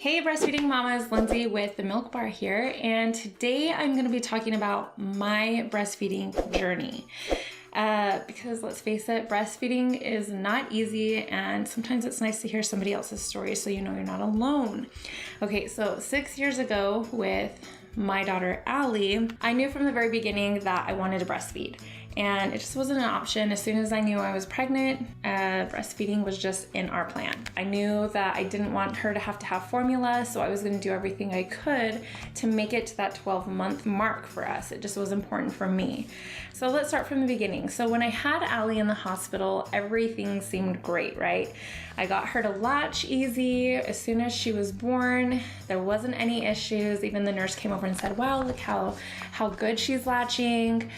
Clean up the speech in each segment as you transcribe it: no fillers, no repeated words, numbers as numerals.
Hey breastfeeding mamas, Lindsay with the Milk Bar here, and today I'm going to be talking about my breastfeeding journey. Because let's face it, breastfeeding is not easy, and sometimes it's nice to hear somebody else's story so you know you're not alone. Okay, so 6 years ago with my daughter Allie, I knew from the very beginning that I wanted to breastfeed. And it just wasn't an option. As soon as I knew I was pregnant, breastfeeding was just in our plan. I knew that I didn't want her to have formula, so I was gonna do everything I could to make it to that 12-month mark for us. It just was important for me. So let's start from the beginning. So when I had Allie in the hospital, everything seemed great, right? I got her to latch easy. As soon as she was born, there wasn't any issues. Even the nurse came over and said, wow, look how good she's latching.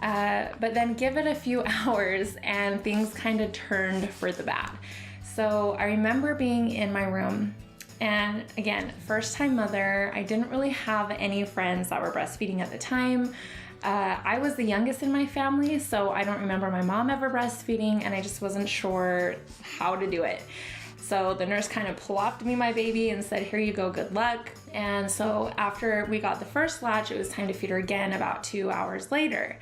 But then give it a few hours and things kind of turned for the bad. So I remember being in my room, and again, first time mother, I didn't really have any friends that were breastfeeding at the time. I was the youngest in my family, so I don't remember my mom ever breastfeeding, and I just wasn't sure how to do it. So the nurse kind of plopped me my baby and said, here you go, good luck. And so after we got the first latch, it was time to feed her again about 2 hours later.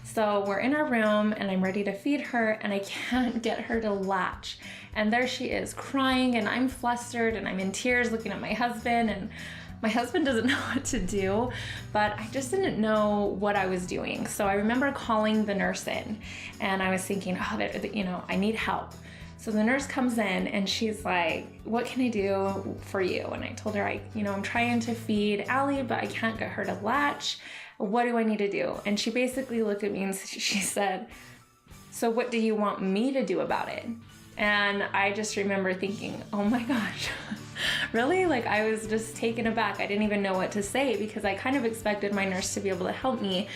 So we're in our room and I'm ready to feed her and I can't get her to latch. And there she is crying and I'm flustered and I'm in tears looking at my husband, and my husband doesn't know what to do, but I just didn't know what I was doing. So I remember calling the nurse in and I was thinking, I need help. So the nurse comes in and she's like, what can I do for you? And I told her, I'm trying to feed Allie, but I can't get her to latch. What do I need to do? And she basically looked at me and she said, so what do you want me to do about it? And I just remember thinking, oh my gosh, really? Like, I was just taken aback. I didn't even know what to say because I kind of expected my nurse to be able to help me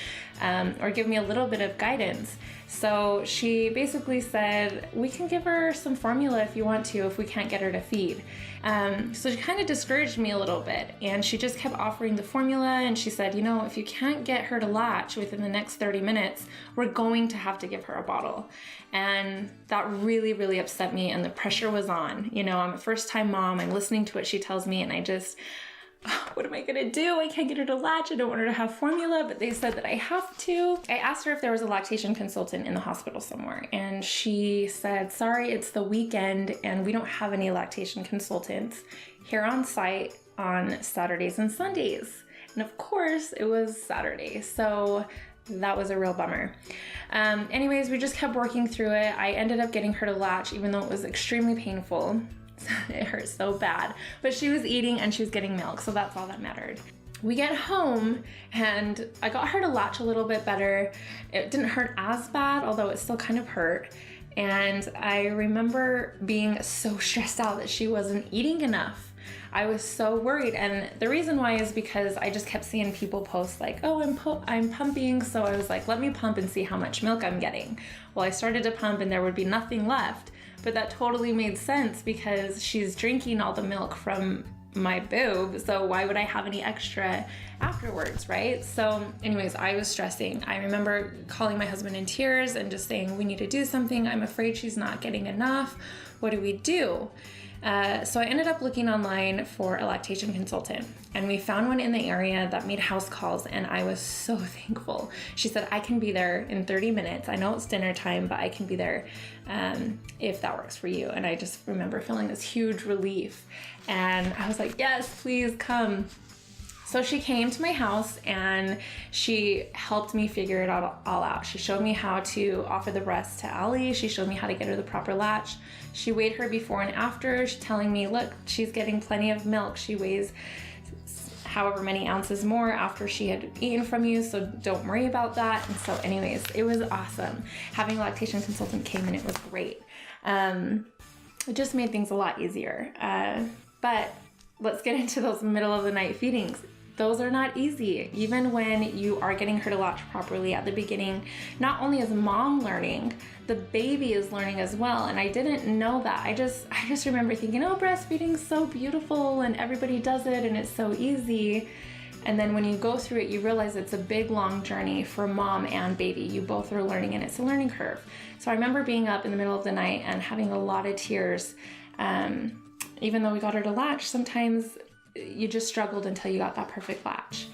or give me a little bit of guidance. So she basically said, we can give her some formula if you want to, if we can't get her to feed. So she kind of discouraged me a little bit, and she just kept offering the formula, and she said, if you can't get her to latch within the next 30 minutes, we're going to have to give her a bottle. And that really, really upset me, and the pressure was on. I'm a first-time mom, I'm listening to what she tells me, and I just, what am I gonna do? I can't get her to latch. I don't want her to have formula, but they said that I have to. I asked her if there was a lactation consultant in the hospital somewhere, and she said, sorry, it's the weekend and we don't have any lactation consultants here on site on Saturdays and Sundays. And of course it was Saturday, so that was a real bummer. Anyways, we just kept working through it. I ended up getting her to latch, even though it was extremely painful. It hurt so bad, but she was eating and she was getting milk, so that's all that mattered. We get home and I got her to latch a little bit better. It didn't hurt as bad, although it still kind of hurt. And I remember being so stressed out that she wasn't eating enough. I was so worried, and the reason why is because I just kept seeing people post like, oh, I'm pumping, so I was like, let me pump and see how much milk I'm getting. Well, I started to pump and there would be nothing left, but that totally made sense because she's drinking all the milk from my boob, so why would I have any extra afterwards, right? So anyways, I was stressing. I remember calling my husband in tears and just saying, we need to do something. I'm afraid she's not getting enough. What do we do? So I ended up looking online for a lactation consultant, and we found one in the area that made house calls, and I was so thankful. She said, I can be there in 30 minutes. I know it's dinner time, but I can be there if that works for you. And I just remember feeling this huge relief, and I was like, yes, please come. So she came to my house and she helped me figure it all out. She showed me how to offer the breast to Allie. She showed me how to get her the proper latch. She weighed her before and after. She's telling me, look, she's getting plenty of milk. She weighs however many ounces more after she had eaten from you, so don't worry about that. And so anyways, it was awesome. Having a lactation consultant came and it was great. It just made things a lot easier. But let's get into those middle of the night feedings. Those are not easy. Even when you are getting her to latch properly at the beginning, not only is mom learning, the baby is learning as well. And I didn't know that. I just remember thinking, oh, breastfeeding's so beautiful and everybody does it and it's so easy. And then when you go through it, you realize it's a big, long journey for mom and baby. You both are learning and it's a learning curve. So I remember being up in the middle of the night and having a lot of tears. Even though we got her to latch, sometimes you just struggled until you got that perfect latch.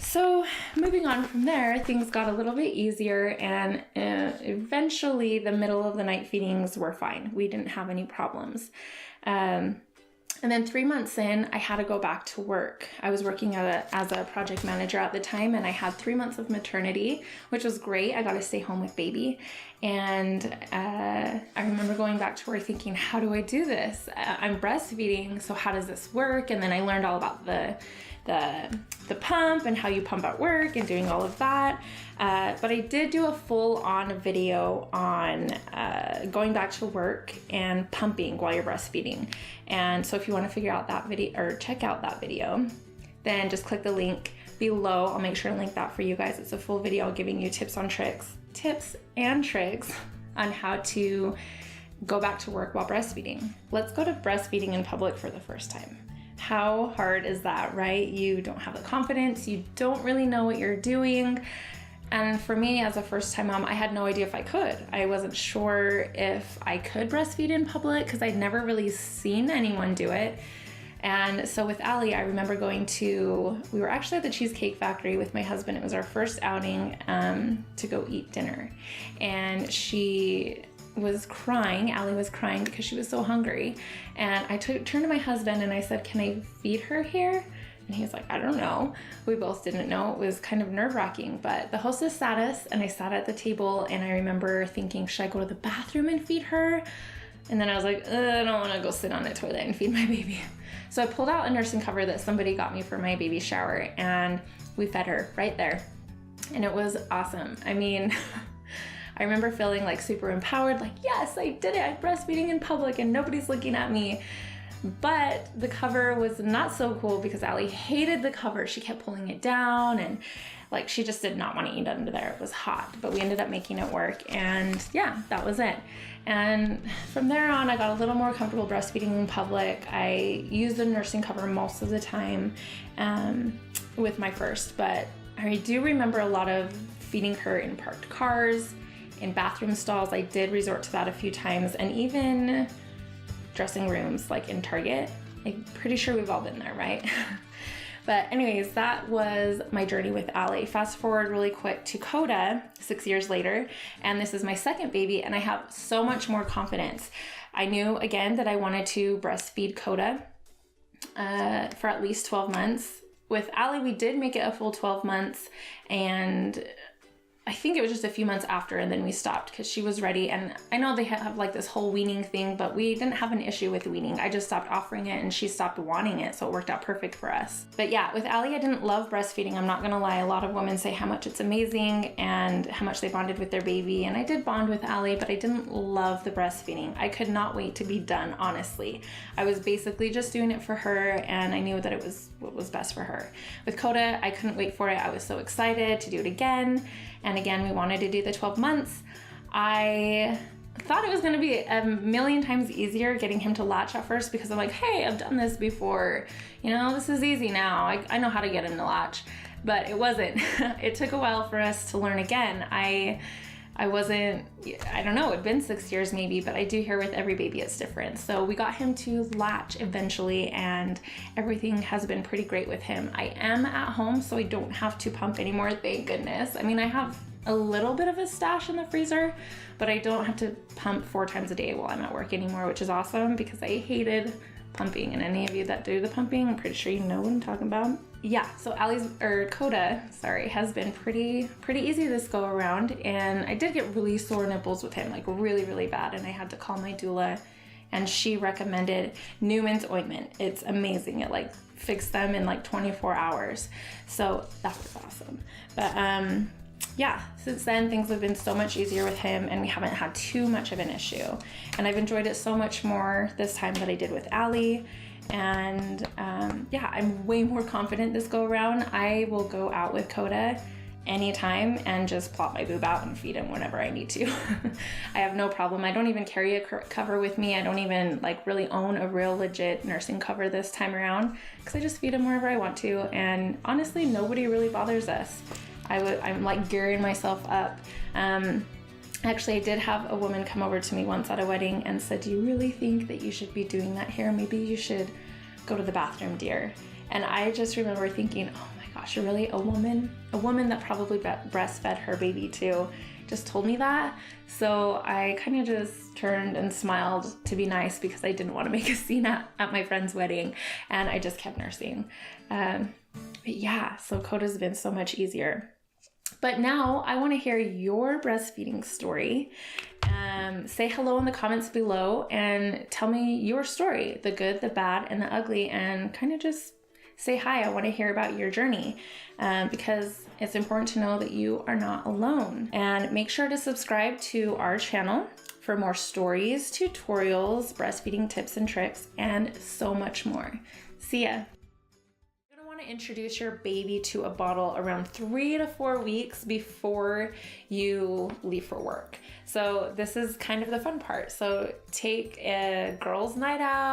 So moving on from there, things got a little bit easier, and eventually the middle of the night feedings were fine. We didn't have any problems. And then 3 months in, I had to go back to work. I was working as a project manager at the time, and I had 3 months of maternity, which was great. I got to stay home with baby. And I remember going back to work thinking, how do I do this? I'm breastfeeding, so how does this work? And then I learned all about the pump and how you pump at work and doing all of that. But I did do a full-on video on going back to work and pumping while you're breastfeeding. And so if you want to figure out that video or check out that video, then just click the link below. I'll make sure to link that for you guys. It's a full video giving you tips and tricks on how to go back to work while breastfeeding. Let's go to breastfeeding in public for the first time. How hard is that, right? You don't have the confidence, you don't really know what you're doing. And for me, as a first-time mom, I had no idea if I could. I wasn't sure if I could breastfeed in public because I'd never really seen anyone do it. And so with Allie, I remember we were actually at the Cheesecake Factory with my husband. It was our first outing to go eat dinner. And Allie was crying because she was so hungry. And I turned to my husband and I said, can I feed her here? And he was like, I don't know. We both didn't know. It was kind of nerve-wracking, but the hostess sat us and I sat at the table, and I remember thinking, should I go to the bathroom and feed her? And then I was like, I don't want to go sit on a toilet and feed my baby. So I pulled out a nursing cover that somebody got me for my baby shower, and we fed her right there. And it was awesome. I mean, I remember feeling like super empowered, like, yes, I did it. I'm breastfeeding in public and nobody's looking at me. But the cover was not so cool because Allie hated the cover. She kept pulling it down, and like she just did not want to eat under there. It was hot, but we ended up making it work, and yeah, that was it. And from there on, I got a little more comfortable breastfeeding in public. I used the nursing cover most of the time with my first, but I do remember a lot of feeding her in parked cars, in bathroom stalls. I did resort to that a few times, and even dressing rooms like in Target. I'm pretty sure we've all been there, right? But anyways, that was my journey with Allie. Fast forward really quick to Koda 6 years later, and this is my second baby, and I have so much more confidence. I knew again that I wanted to breastfeed Koda for at least 12 months. With Allie, we did make it a full 12 months, and I think it was just a few months after, and then we stopped because she was ready. And I know they have like this whole weaning thing, but we didn't have an issue with weaning. I just stopped offering it and she stopped wanting it, so it worked out perfect for us. But yeah, with Allie, I didn't love breastfeeding. I'm not gonna lie. A lot of women say how much it's amazing and how much they bonded with their baby. And I did bond with Allie, but I didn't love the breastfeeding. I could not wait to be done, honestly. I was basically just doing it for her, and I knew that it was what was best for her. With Koda, I couldn't wait for it. I was so excited to do it again. And again, we wanted to do the 12 months. I thought it was gonna be a million times easier getting him to latch at first because I'm like, hey, I've done this before. You know, this is easy now. I know how to get him to latch, but it wasn't. It took a while for us to learn again. I don't know, it'd been 6 years maybe, but I do hear with every baby it's different. So we got him to latch eventually, and everything has been pretty great with him. I am at home, so I don't have to pump anymore, thank goodness. I mean, I have a little bit of a stash in the freezer, but I don't have to pump 4 times a day while I'm at work anymore, which is awesome because I hated pumping. And any of you that do the pumping, I'm pretty sure you know what I'm talking about. Yeah, so Koda has been pretty easy this go around, and I did get really sore nipples with him, like really, really bad, and I had to call my doula, and she recommended Newman's ointment. It's amazing. It like fixed them in like 24 hours. So that was awesome. But yeah, since then things have been so much easier with him, and we haven't had too much of an issue. And I've enjoyed it so much more this time than I did with Allie. And yeah, I'm way more confident this go around. I will go out with Koda anytime and just plop my boob out and feed him whenever I need to. I have no problem. I don't even carry a cover with me. I don't even like really own a real legit nursing cover this time around because I just feed him wherever I want to. And honestly, nobody really bothers us. I'm like gearing myself up. Actually, I did have a woman come over to me once at a wedding and said, do you really think that you should be doing that here? Maybe you should go to the bathroom, dear. And I just remember thinking, oh my gosh, really, a woman that probably breastfed her baby too, just told me that. So I kind of just turned and smiled to be nice because I didn't want to make a scene at my friend's wedding, and I just kept nursing. But yeah, so Koda's been so much easier. But now I want to hear your breastfeeding story. Say hello in the comments below and tell me your story, the good, the bad, and the ugly, and kind of just say hi. I want to hear about your journey because it's important to know that you are not alone. And make sure to subscribe to our channel for more stories, tutorials, breastfeeding tips and tricks, and so much more. See ya. You're gonna want to introduce your baby to a bottle around 3 to 4 weeks before you leave for work. So this is kind of the fun part. So take a girls' night out,